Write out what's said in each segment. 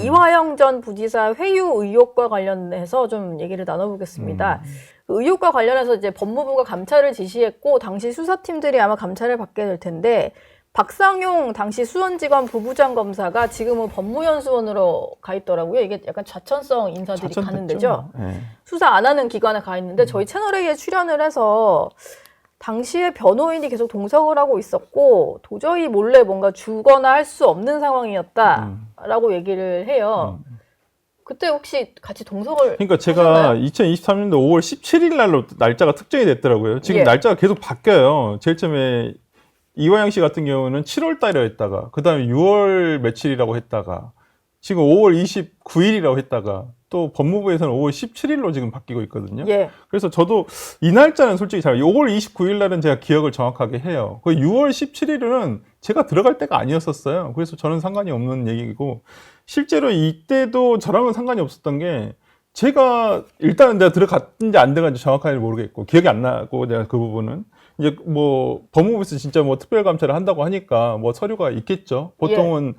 이화영 전 부지사 회유 의혹과 관련해서 좀 얘기를 나눠보겠습니다. 그 의혹과 관련해서 이제 법무부가 감찰을 지시했고 당시 수사팀들이 아마 감찰을 받게 될 텐데 박상용 당시 수원지검 부부장 검사가 지금은 법무연수원으로 가 있더라고요. 이게 약간 좌천성 인사들이 가는 데죠. 네. 수사 안 하는 기관에 가 있는데 저희 채널에 출연을 해서 당시에 변호인이 계속 동석을 하고 있었고 도저히 몰래 뭔가 주거나 할 수 없는 상황이었다라고 얘기를 해요. 그때 혹시 같이 동석을 그러니까 제가 2023년도 5월 17일 날로 날짜가 특정이 됐더라고요. 지금 예. 날짜가 계속 바뀌어요. 제일 처음에 이화영 씨 같은 경우는 7월 달에 했다가 그다음에 6월 며칠이라고 했다가 지금 5월 29일이라고 했다가 또 법무부에서는 5월 17일로 지금 바뀌고 있거든요. 예. 그래서 저도 이 날짜는 솔직히 잘 5월 29일 날은 제가 기억을 정확하게 해요. 그 6월 17일은 제가 들어갈 때가 아니었었어요. 그래서 저는 상관이 없는 얘기고 실제로 이때도 저랑은 상관이 없었던 게 제가 일단은 내가 들어갔는지 안 들어갔는지 정확하게 모르겠고 기억이 안 나고 내가 그 부분은 이제 뭐 법무부에서 진짜 뭐 특별 감찰을 한다고 하니까 뭐 서류가 있겠죠. 보통은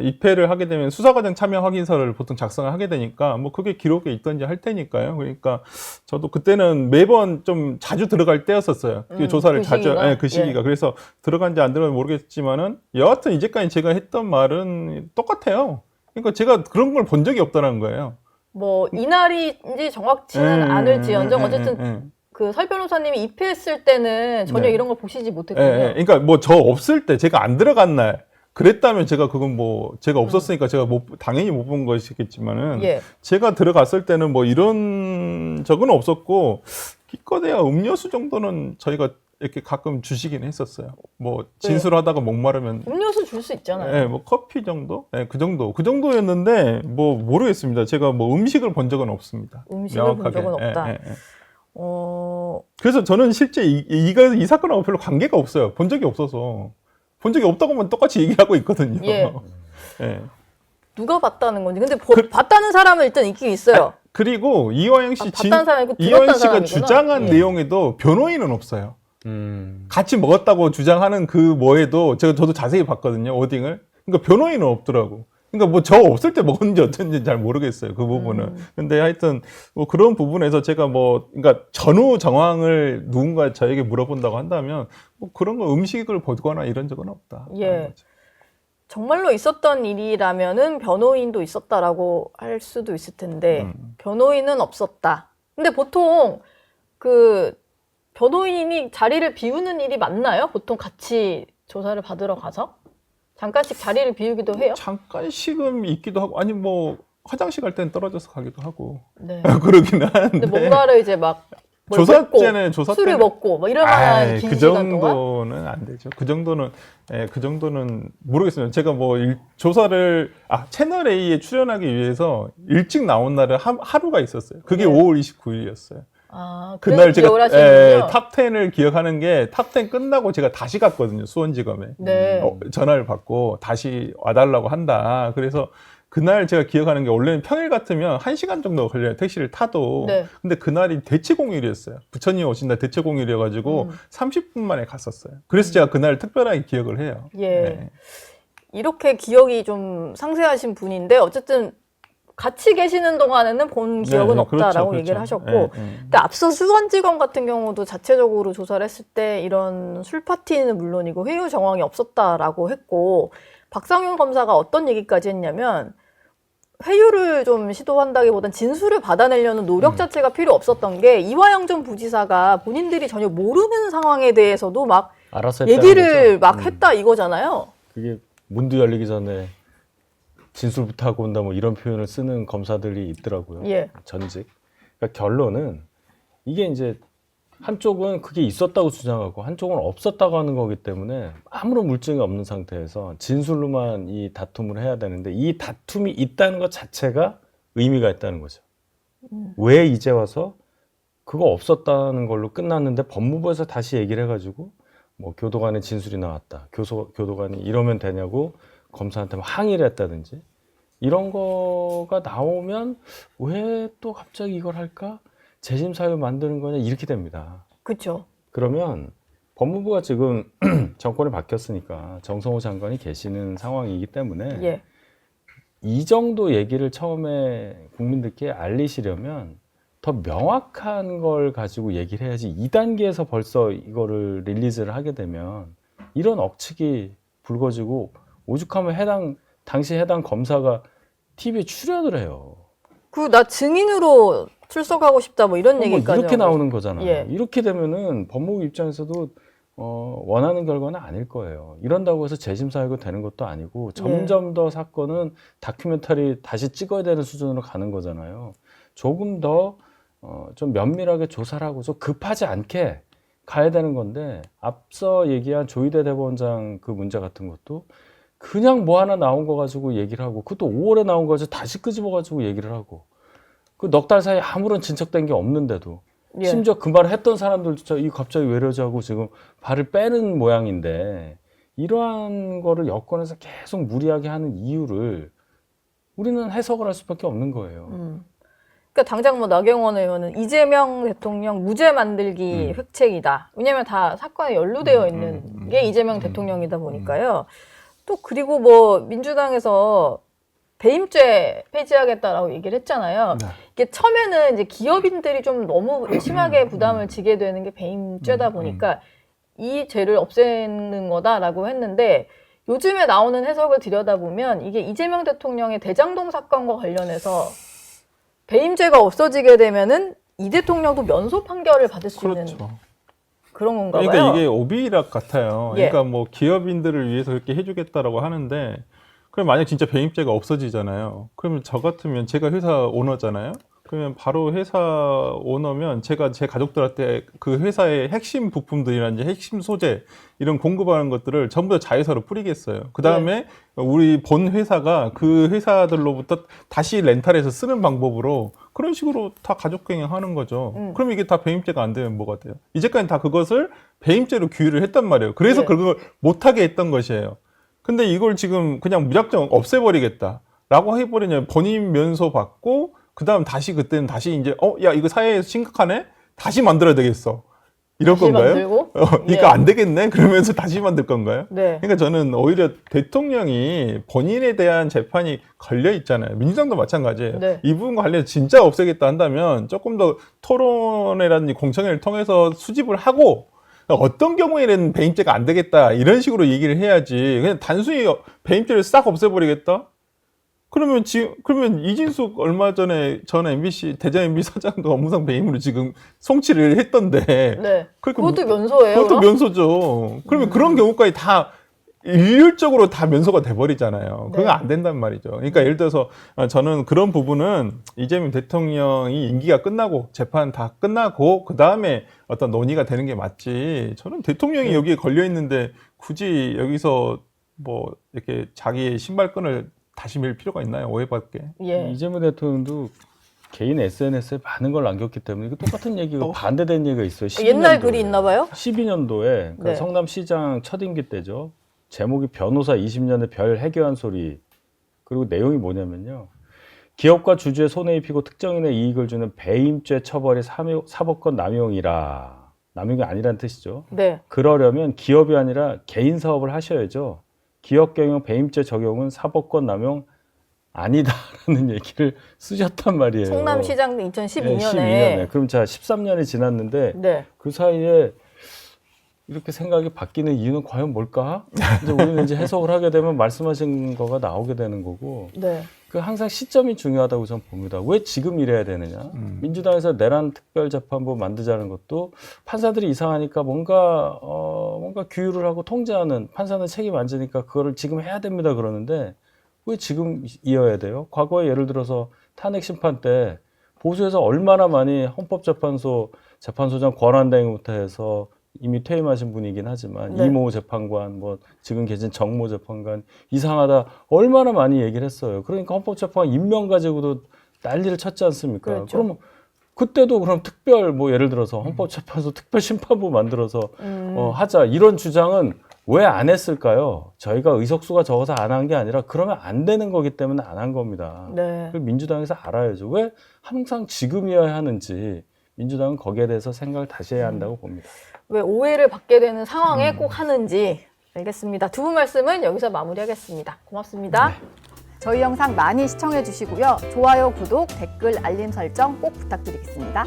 입회를 하게 되면 수사과정 참여 확인서를 보통 작성을 하게 되니까 뭐 그게 기록에 있던지 할 테니까요. 그러니까 저도 그때는 매번 좀 자주 들어갈 때였었어요. 조사를 그 자주 시기가? 그 시기가 그래서 들어간지 안 들어간지 모르겠지만은 여하튼 이제까지 제가 했던 말은 똑같아요. 그러니까 제가 그런 걸 본 적이 없다는 거예요. 뭐 이날인지 정확치는 않을지언정 어쨌든 그 설 변호사님이 입회했을 때는 전혀 이런 걸 보시지 못했군요. 그러니까 뭐 저 없을 때 제가 안 들어간 날 그랬다면 제가 그건 뭐 제가 없었으니까 제가 당연히 못 본 것이겠지만은 제가 들어갔을 때는 뭐 이런 적은 없었고 기껏해야 음료수 정도는 저희가 이렇게 가끔 주시긴 했었어요. 뭐 진술하다가 목마르면 음료수 줄 수 있잖아요. 네, 뭐 커피 정도? 네, 그 정도였는데 뭐 모르겠습니다. 제가 뭐 음식을 본 적은 없습니다. 음식을 명확하게. 본 적은 없다. 그래서 저는 실제 이 사건하고 별로 관계가 없어요. 본 적이 없어서. 본 적이 없다고만 똑같이 얘기하고 있거든요. 예. 네. 누가 봤다는 건지. 근데 봤다는 사람은 일단 있긴 있어요. 그리고 이화영 씨 봤다는 사람이 아니고 이화영 들었다는 씨가 사람이구나. 주장한 내용에도 변호인은 없어요. 같이 먹었다고 주장하는 그 뭐에도 저도 자세히 봤거든요. 워딩을. 그러니까 변호인은 없더라고. 그러니까 뭐 저 없을 때 먹었는지 어쩐지 잘 모르겠어요. 그 부분은. 근데 하여튼 뭐 그런 부분에서 제가 뭐 그러니까 전후 정황을 누군가 저에게 물어본다고 한다면 뭐 그런 거 음식을 보거나 이런 적은 없다. 예. 정말로 있었던 일이라면은 변호인도 있었다라고 할 수도 있을 텐데 변호인은 없었다. 근데 보통 그 변호인이 자리를 비우는 일이 많나요? 보통 같이 조사를 받으러 가서? 잠깐씩 자리를 비우기도 해요? 잠깐씩은 있기도 하고 아니 뭐 화장실 갈 때는 떨어져서 가기도 하고 네. 그러긴 하는데 근데 뭔가를 이제 막 조사 때는 술을 먹고 뭐 이럴 만한 긴 그 시간 동안? 정도는 안 되죠. 그 정도는 모르겠습니다. 제가 뭐 조사를 채널 A에 출연하기 위해서 일찍 나온 날은 하루가 있었어요. 그게 5월 29일이었어요. 그날 제가 탑 10을 기억하는 게 탑 10 끝나고 제가 다시 갔거든요. 수원지검에. 전화를 받고 다시 와달라고 한다. 그래서 그날 제가 기억하는 게 원래는 평일 같으면 1시간 정도 걸려요. 택시를 타도. 근데 그날이 대체 공휴일이었어요. 부처님 오신 날 대체 공휴일이어가지고 30분 만에 갔었어요. 그래서 제가 그날 특별하게 기억을 해요. 네. 이렇게 기억이 좀 상세하신 분인데 어쨌든 같이 계시는 동안에는 본 기억은 없다라고 그렇죠. 얘기를 하셨고 근데 앞서 수원지검 같은 경우도 자체적으로 조사를 했을 때 이런 술 파티는 물론이고 회유 정황이 없었다라고 했고 박상용 검사가 어떤 얘기까지 했냐면 회유를 좀 시도한다기보단 진술을 받아내려는 노력 자체가 필요 없었던 게 이화영 전 부지사가 본인들이 전혀 모르는 상황에 대해서도 막 얘기를 막 했다 이거잖아요. 그게 문도 열리기 전에 진술부터 하고 온다 뭐 이런 표현을 쓰는 검사들이 있더라고요. 전직. 그러니까 결론은 이게 이제 한쪽은 그게 있었다고 주장하고 한쪽은 없었다고 하는 거기 때문에 아무런 물증이 없는 상태에서 진술로만 이 다툼을 해야 되는데 이 다툼이 있다는 것 자체가 의미가 있다는 거죠. 왜 이제 와서 그거 없었다는 걸로 끝났는데 법무부에서 다시 얘기를 해가지고 뭐 교도관의 진술이 나왔다. 교도관이 이러면 되냐고 검사한테 항의를 했다든지 이런 거가 나오면 왜 또 갑자기 이걸 할까? 재심 사유 만드는 거냐 이렇게 됩니다. 그렇죠. 그러면 법무부가 지금 정권이 바뀌었으니까 정성호 장관이 계시는 상황이기 때문에 이 정도 얘기를 처음에 국민들께 알리시려면 더 명확한 걸 가지고 얘기를 해야지 2단계에서 벌써 이거를 릴리즈를 하게 되면 이런 억측이 불거지고 오죽하면 당시 해당 검사가 TV에 출연을 해요. 나 증인으로 출석하고 싶다 뭐 이런 얘기까지 이렇게 나오는 거잖아요. 예. 이렇게 되면은 법무부 입장에서도 원하는 결과는 아닐 거예요. 이런다고 해서 재심 사유가 되는 것도 아니고 점점 더 사건은 다큐멘터리 다시 찍어야 되는 수준으로 가는 거잖아요. 조금 더 좀 면밀하게 조사를 하고서 급하지 않게 가야 되는 건데 앞서 얘기한 조희대 대법원장 그 문제 같은 것도 그냥 뭐 하나 나온 거 가지고 얘기를 하고 그것도 5월에 나온 거 가지고 다시 끄집어 가지고 얘기를 하고 그 넉 달 사이에 아무런 진척된 게 없는데도 예. 심지어 그 말을 했던 사람들조차 이 갑자기 왜 이러지 하고 지금 발을 빼는 모양인데 이러한 거를 여권에서 계속 무리하게 하는 이유를 우리는 해석을 할 수밖에 없는 거예요. 그러니까 당장 뭐 나경원 의원은 이재명 대통령 무죄 만들기 획책이다. 왜냐하면 다 사건에 연루되어 있는 게 이재명 대통령이다 보니까요. 또 그리고 뭐 민주당에서 배임죄 폐지하겠다라고 얘기를 했잖아요. 네. 이게 처음에는 이제 기업인들이 좀 너무 심하게 부담을 지게 되는 게 배임죄다 보니까 이 죄를 없애는 거다라고 했는데 요즘에 나오는 해석을 들여다보면 이게 이재명 대통령의 대장동 사건과 관련해서 배임죄가 없어지게 되면은 이 대통령도 면소 판결을 받을 수 있는 그런 건가 봐요. 그러니까 이게 오비락 같아요. 예. 그러니까 뭐 기업인들을 위해서 그렇게 해주겠다라고 하는데 그럼 만약 진짜 배임죄가 없어지잖아요. 그러면 저 같으면 제가 회사 오너잖아요. 그러면 바로 회사 오너면 제가 제 가족들한테 그 회사의 핵심 부품들이라든지 핵심 소재 이런 공급하는 것들을 전부 다 자회사로 뿌리겠어요. 그 다음에 우리 본 회사가 그 회사들로부터 다시 렌탈해서 쓰는 방법으로 그런 식으로 다 가족 경영하는 거죠. 그럼 이게 다 배임죄가 안 되면 뭐가 돼요? 이제까지 다 그것을 배임죄로 규율을 했단 말이에요. 그래서 네. 그걸 못하게 했던 것이에요. 근데 이걸 지금 그냥 무작정 없애버리겠다라고 해버리면 본인 면소 받고 그 다음 다시 그때는 다시 이제 야 이거 사회에서 심각하네 다시 만들어야 되겠어 이럴 다시 건가요? 만들고? 이거 예. 안 되겠네 그러면서 다시 만들 건가요? 네. 그러니까 저는 오히려 대통령이 본인에 대한 재판이 걸려 있잖아요. 민주당도 마찬가지예요. 네. 이 부분과 관련해서 진짜 없애겠다 한다면 조금 더 토론회라든지 공청회를 통해서 수집을 하고 어떤 경우에는 배임죄가 안 되겠다 이런 식으로 얘기를 해야지 그냥 단순히 배임죄를 싹 없애버리겠다? 그러면 이진숙 얼마 전에 전 MBC 대전 MBC 사장도 업무상 배임으로 지금 송치를 했던데. 네. 그러니까 그것도 면소예요. 그것도 그럼? 면소죠. 그러면 그런 경우까지 다 일률적으로 다 면소가 돼버리잖아요. 그건 네. 안 된단 말이죠. 그러니까 예를 들어서 저는 그런 부분은 이재명 대통령이 임기가 끝나고 재판 다 끝나고 그 다음에 어떤 논의가 되는 게 맞지. 저는 대통령이 여기에 걸려 있는데 굳이 여기서 뭐 이렇게 자기의 신발끈을 다시 밀 필요가 있나요? 오해받게. 예. 이재명 대통령도 개인 SNS에 많은 걸 남겼기 때문에 이거 똑같은 얘기가 반대된 얘기가 있어요. 12년도에. 옛날 글이 있나 봐요? 12년도에 네. 성남시장 첫 임기 때죠. 제목이 변호사 20년의 별 해결한 소리. 그리고 내용이 뭐냐면요. 기업과 주주의 손해 입히고 특정인의 이익을 주는 배임죄 처벌이 사법권 남용이라. 남용이 아니라는 뜻이죠. 네. 그러려면 기업이 아니라 개인 사업을 하셔야죠. 기업 경영 배임죄 적용은 사법권 남용 아니다라는 얘기를 쓰셨단 말이에요. 성남시장도 2012년에. 12년에. 그럼 자 13년이 지났는데 네. 그 사이에 이렇게 생각이 바뀌는 이유는 과연 뭘까? 이제 우리는 이제 해석을 하게 되면 말씀하신 거가 나오게 되는 거고. 네. 그 항상 시점이 중요하다고 저는 봅니다. 왜 지금 이래야 되느냐? 민주당에서 내란 특별재판부 만들자는 것도 판사들이 이상하니까 뭔가 규율을 하고 통제하는 판사는 책임 안 지니까 그거를 지금 해야 됩니다 그러는데 왜 지금 이어야 돼요? 과거에 예를 들어서 탄핵 심판 때 보수에서 얼마나 많이 헌법재판소 재판소장 권한대행부터 해서 이미 퇴임하신 분이긴 하지만 네. 이모 재판관, 뭐 지금 계신 정모 재판관 이상하다 얼마나 많이 얘기를 했어요. 그러니까 헌법재판관 임명 가지고도 난리를 쳤지 않습니까? 그렇죠. 그럼 그때도 그럼 특별 뭐 예를 들어서 헌법재판소 특별심판부 만들어서 하자 이런 주장은 왜 안 했을까요? 저희가 의석수가 적어서 안 한 게 아니라 그러면 안 되는 거기 때문에 안 한 겁니다. 네. 그걸 민주당에서 알아야죠. 왜 항상 지금이어야 하는지 민주당은 거기에 대해서 생각을 다시 해야 한다고 봅니다. 왜 오해를 받게 되는 상황에 꼭 하는지 알겠습니다. 두 분 말씀은 여기서 마무리하겠습니다. 고맙습니다. 네. 저희 영상 많이 시청해 주시고요. 좋아요, 구독, 댓글, 알림 설정 꼭 부탁드리겠습니다.